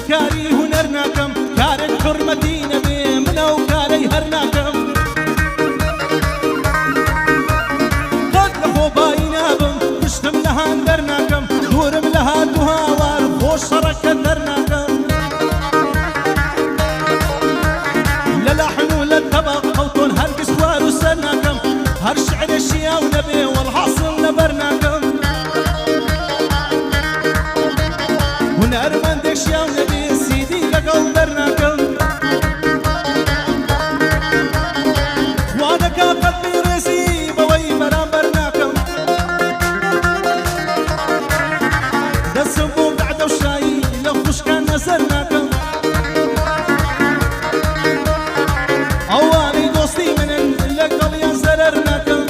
کاری هونەر ناکەم کارێک حورمەتی نەبێ منە و کارەی هەر ناکەم قەت لە خۆبایی نابم پشتم لە هان دەرناکەم دوورم لە هات و هاوار خۆش شەڕەکە دەرناکەم لە لاحن و لە تەبەق قەوتۆن هەرگیز خوار و سەر ناکەم هەر شعرە شیاو نەبێ وەڵحاصل لەبەر ناکەم هونەرمەندێک شیاو نەبێ سیدی لەگەڵ دەرناکەم خوا دەکا قەلبی ڕێزی بەوەی بەرامبەر ناکەم دەستم بۆ بەعدە و شایی لە خوشکان نەزەر ناکەم ئەوانەی دۆستی منن لەگەڵیان زەرەر ناکەم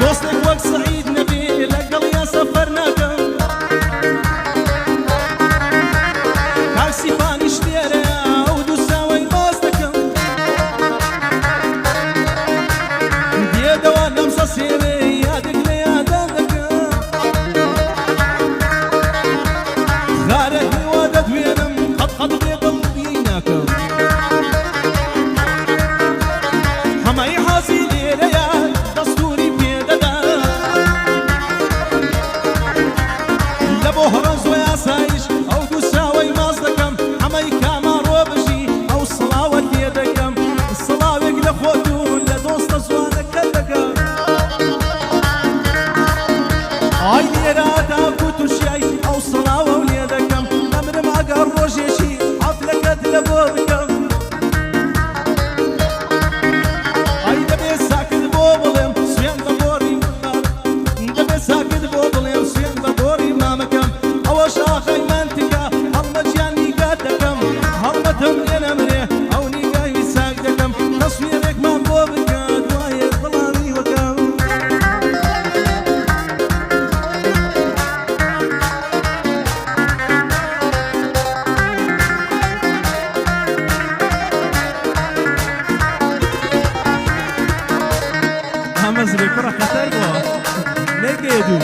دۆستێک وەک سەعید نەبێ لەگەڵیان سەفەر ناکەم کاکسیفانیش لێرەیە ئەو دوو ساوەی باز دەکەم دێدەوە نەمزە سێوێ یادێک لە یادان دەکەم غارە هیوا دەدوێنم قەت بێدڵی ناکەم هەمای حازی لێرەیە دەستوری پێدەدا لە بۆ هەڕەنج و یاسایش ئەو دوو ساوەی ماز دەکەم هەمای کاماڕۆ بژی ئەو سڵاوە لێ دەکەم سڵاوێک لە خۆت و لە دۆستە زوانەکە دەکەم ئای لێرە تاکو تووشای ئەو سڵاوە و لێ دەکەم ئەمرم ئەگەر ڕۆژێکی عەفلەکەت لە بۆ بکەم ئای دەبێت ساکت بۆ بڵێم سوێن بە گۆڕی دەبێت ساکت بۆ بڵێم سوێن بە گۆڕی مامەکەم ئەوەش ئاخەی منتیکە هەڵمە گیان نیگات دەکەم هەڵمەتم لێ نەمرێ ئەو نیگاوی ساک دەکەم تەسویرێکمان بۆ بکات وایە بڵاوی وەکەم ئەمەزرێ کوڕە خەتەر بۆ نەگێدوو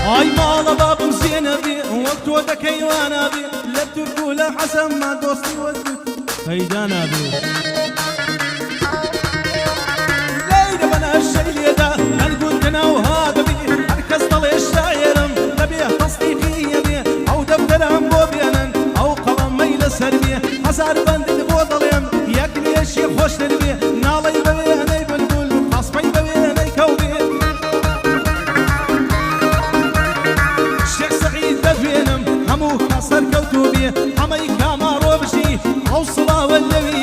ئای ماڵە بابم زێنە بێ وەک تۆ دەکەی وانە بێ لە تورک و لە حەسەممان دۆستی وەزت پەیدا نابێ لەیرە بەنە هەرشەی لێدا هەلگوتنە و هادەبێ هەر کەس دەڵێ شاعێرم دەبێ تەستیقیە بێ ئەو دەفتەرەم بۆ بێنن ئەو قەڵەمەی لەسەر بێ هەزار بەندت بۆ دەڵێم یەک لێشی خۆشتر بێ ناڵەی بەوێنەی بلبول قاسپەی بەوێنەی کەو بێ شێخ سەعید دەدوێنم هەموو کەسەر کەوتوو بێ هەمەی کاماڕۆ بژی ئەو سڵاوە لەوی